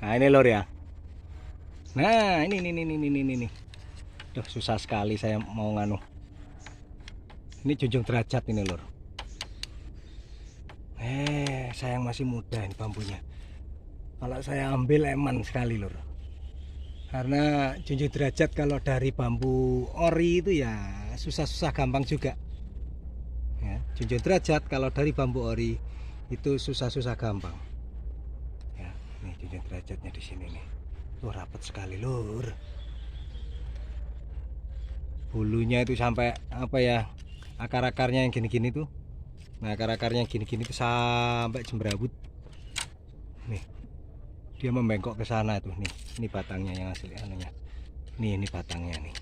Nah ini lor ya. Nah ini. Duh, susah sekali saya mau nganu. Ini junjung derajat ini lor. Sayang masih muda ini bambunya. Kalau saya ambil eman sekali lor. Karena junjung derajat kalau dari bambu ori itu ya susah-susah gampang juga. Ya, junjung derajat kalau dari bambu ori itu susah-susah gampang. Ya, nih junjung derajatnya di sini nih. Tuh rapat sekali lur. Bulunya itu sampai apa ya, akar-akarnya yang gini-gini tuh. Nah akar-akarnya yang gini-gini tuh sampai jemberabut. Nih dia membengkok ke sana tuh nih. Ini batangnya yang asli anunya. Ini batangnya nih.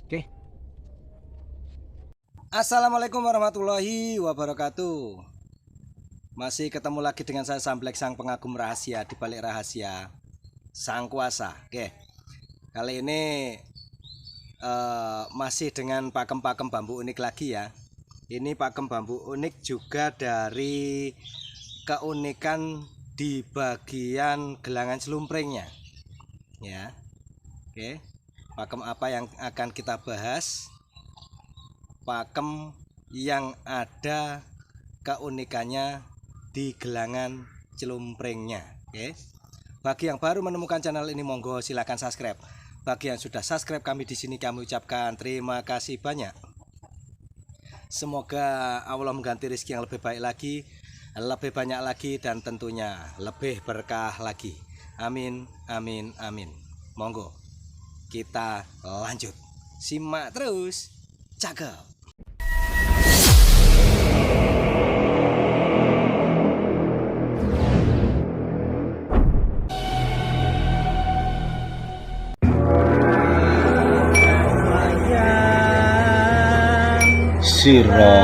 Oke. Assalamualaikum warahmatullahi wabarakatuh. Masih ketemu lagi dengan saya Samblek, sang pengagum rahasia di balik rahasia sang kuasa. Oke. Kali ini masih dengan pakem-pakem bambu unik lagi ya. Ini pakem bambu unik juga dari keunikan di bagian gelangan celumpringnya ya. Oke, pakem apa yang akan kita bahas? Pakem yang ada keunikannya di gelangan celumpringnya. Oke, bagi yang baru menemukan channel ini, monggo silahkan subscribe. Bagi yang sudah subscribe kami di sini, kami ucapkan terima kasih banyak. Semoga Allah mengganti rezeki yang lebih baik lagi, lebih banyak lagi, dan tentunya lebih berkah lagi. Amin, amin, amin. Monggo kita lanjut. Simak terus. Cakep. Siro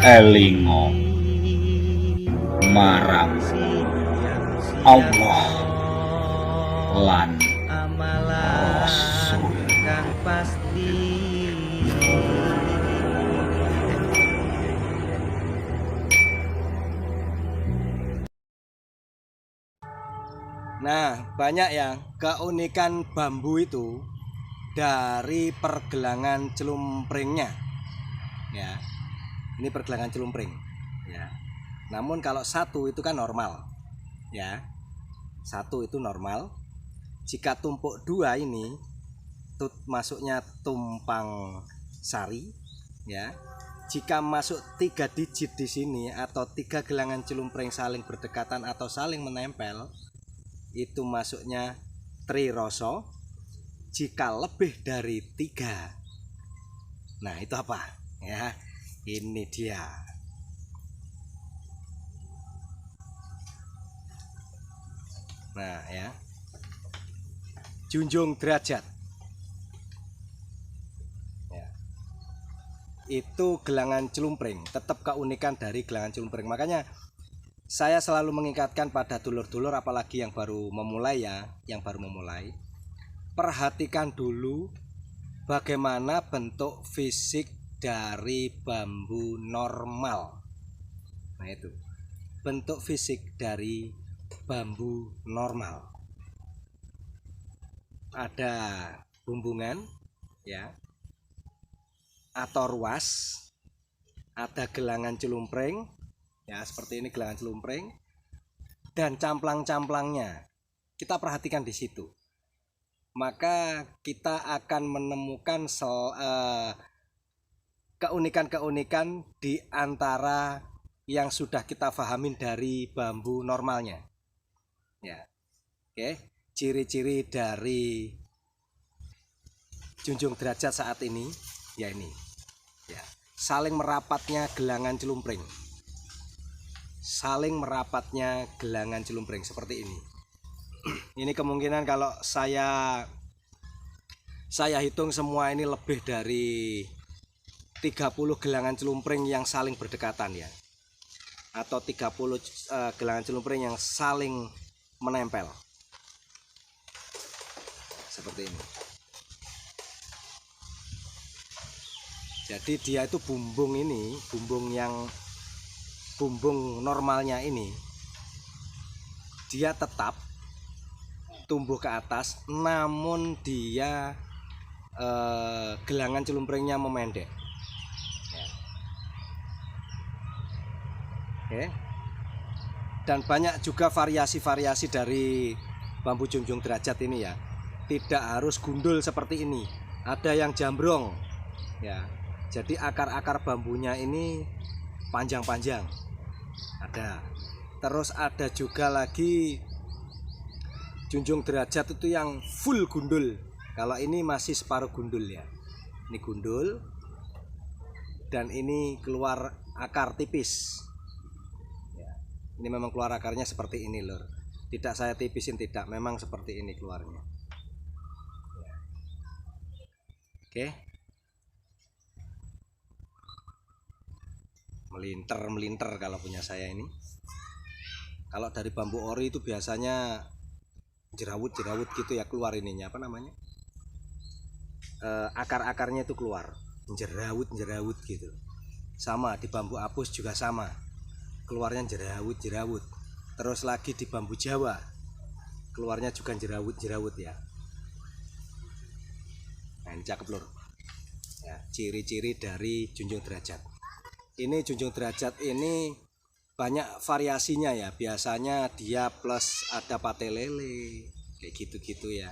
elingo marang Allah lan Rasul. Nah, banyak ya keunikan bambu itu dari pergelangan celumpringnya. Ya, ini pergelangan celumpring. Ya. Namun kalau satu itu kan normal. Ya, satu itu normal. Jika tumpuk dua ini masuknya tumpang sari. Ya. Jika masuk 3 digit di sini atau 3 gelangan celumpring saling berdekatan atau saling menempel, itu masuknya triroso. Jika lebih dari 3, nah itu apa ya, ini dia. Nah ya, junjung derajat ya. Itu gelangan celumpring, tetap keunikan dari gelangan celumpring. Makanya saya selalu mengingatkan pada dulur-dulur, apalagi yang baru memulai ya, yang baru memulai, perhatikan dulu bagaimana bentuk fisik dari bambu normal. Nah itu bentuk fisik dari bambu normal. Ada bumbungan ya, atau ruas, ada gelangan celumpring ya, seperti ini gelangan celumpring, dan camplang-camplangnya kita perhatikan di situ. Maka kita akan menemukan keunikan-keunikan di antara yang sudah kita pahamin dari bambu normalnya. Ya. Oke, ciri-ciri dari junjung derajat saat ini ya ini. Ya, saling merapatnya gelangan celumpring. Saling merapatnya gelangan celumpring seperti ini. Ini kemungkinan kalau saya hitung semua ini lebih dari 30 gelangan celumpring yang saling berdekatan ya, atau 30 gelangan celumpring yang saling menempel seperti ini. Jadi dia itu bumbung ini, bumbung normalnya ini dia tetap tumbuh ke atas, namun dia gelangan celumprengnya memendek. Oke. Dan banyak juga variasi-variasi dari bambu junjung derajat ini ya. Tidak harus gundul seperti ini. Ada yang jambrong ya. Jadi akar-akar bambunya ini panjang-panjang. Ada. Terus ada juga lagi junjung derajat itu yang full gundul. Kalau ini masih separuh gundul ya. Ini gundul. Dan ini keluar akar tipis. Ini memang keluar akarnya seperti ini lur. Tidak saya tipisin, tidak, memang seperti ini keluarnya. Oke. Melinter kalau punya saya ini. Kalau dari bambu ori itu biasanya jerawut gitu ya, keluar ininya apa namanya? Akar-akarnya itu keluar jerawut gitu. Sama di bambu apus juga sama. Keluarnya jerawut. Terus lagi di bambu Jawa keluarnya juga jerawut ya. Nah, ini cakep lur ya, ciri-ciri dari junjung derajat. Ini junjung derajat ini banyak variasinya ya. Biasanya dia plus ada pate lele kayak gitu ya,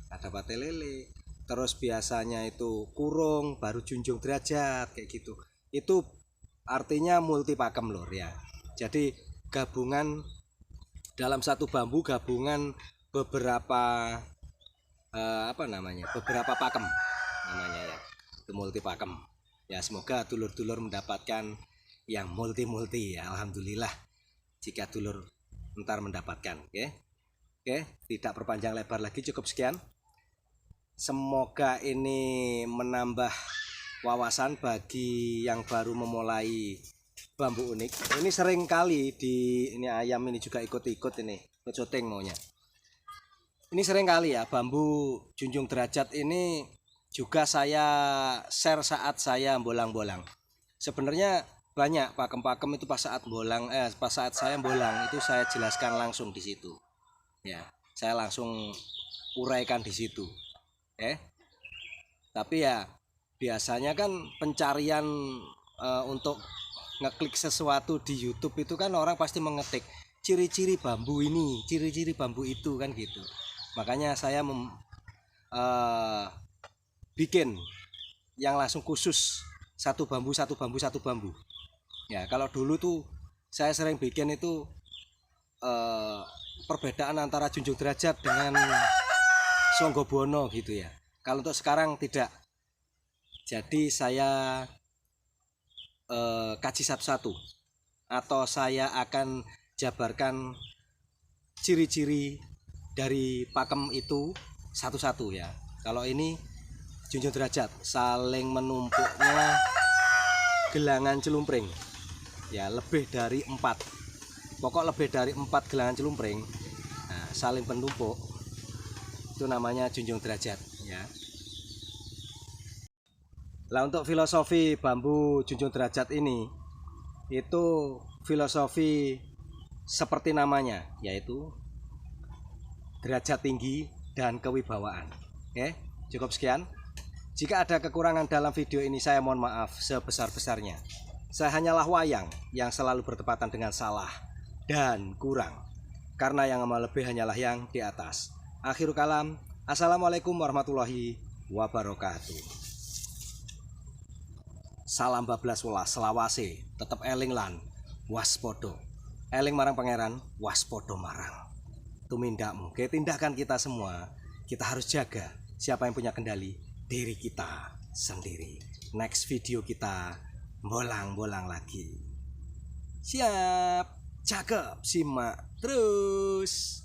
ada pate lele. Terus biasanya itu kurung baru junjung derajat kayak gitu. Itu artinya multi pakem lur ya. Jadi gabungan dalam satu bambu, gabungan beberapa beberapa pakem namanya ya. Itu multi pakem. Ya semoga dulur-dulur mendapatkan yang multi ya. Alhamdulillah jika dulur ntar mendapatkan. Oke, tidak perpanjang lebar lagi, cukup sekian. Semoga ini menambah wawasan bagi yang baru memulai bambu unik. Ini sering kali ini ayam ini juga ikut ini syuting maunya. Ini sering kali ya bambu junjung derajat ini juga saya share saat saya bolang-bolang. Sebenarnya banyak pakem-pakem itu pas saat saya bolang itu saya jelaskan langsung di situ. Ya, saya langsung uraikan di situ. Tapi ya biasanya kan pencarian untuk ngeklik sesuatu di YouTube itu kan orang pasti mengetik ciri-ciri bambu ini, ciri-ciri bambu itu kan gitu. Makanya saya bikin yang langsung khusus satu bambu. Ya, kalau dulu tuh saya sering bikin itu perbedaan antara junjung derajat dengan Songgobono gitu ya. Kalau untuk sekarang tidak. Jadi saya kaji satu-satu, atau saya akan jabarkan ciri-ciri dari pakem itu satu-satu ya. Kalau ini junjung derajat, saling menumpuknya gelangan celumpring ya, lebih dari 4. Pokok lebih dari 4 gelangan celumpring, nah, saling penumpuk, itu namanya junjung derajat ya. Lah untuk filosofi bambu junjung derajat ini itu filosofi seperti namanya, yaitu derajat tinggi dan kewibawaan. Oke, cukup sekian. Jika ada kekurangan dalam video ini saya mohon maaf sebesar-besarnya. Saya hanyalah wayang yang selalu bertepatan dengan salah dan kurang. Karena yang maha lebih hanyalah yang di atas. Akhirul kalam. Assalamualaikum warahmatullahi wabarakatuh. Salam bablas welas selawase, tetep eling lan waspodo. Eling marang pangeran, waspodo marang tumindakmu. Oke, tindakan kita semua kita harus jaga. Siapa yang punya kendali? Diri kita sendiri. Next video kita bolang-bolang lagi. Siap, cakep, simak terus.